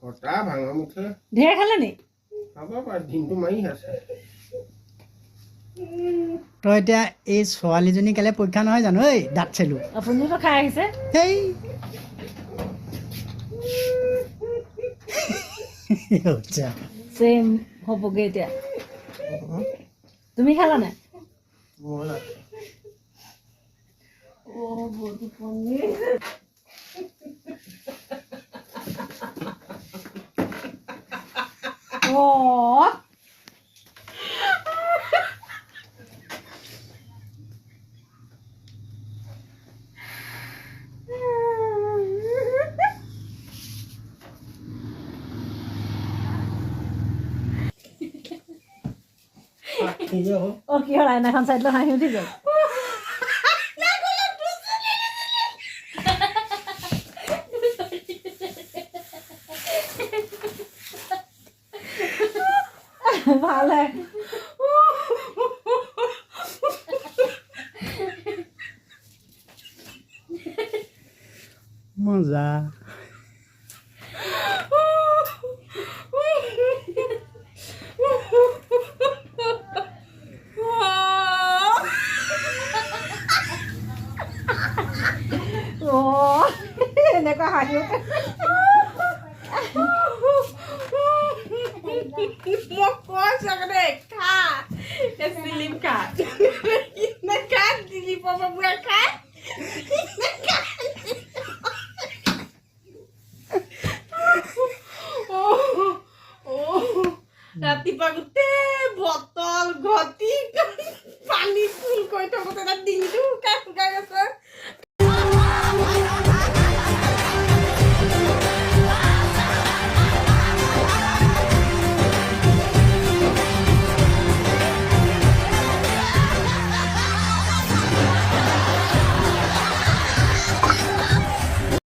খটা ভাঙা মুঠে ঢেৰ খালে নি খাব পাৰে দিনটো মাৰি আছে তই এতিয়া এই ছোৱালীজনী কাইলৈ পৰীক্ষা নহয় জানো ঐ দাঁত চেলো আপুনিতো খাই আহিছে সেই চেম হ'বগে এতিয়া তুমি খালা নাই মই কি হ'ল আইনাখন চাই দিলে হাঁহি উঠি গ'ল ভালে মজা এনেকুৱা হাঁহি উঠে মই কৈছো দেই খা চিলিম খা খা দিলীপৰ বাবুৱে খা ৰাতিপুৱা গোটেই বটল ঘটি পানী ফুল কৰি থাকোঁতে দিনটো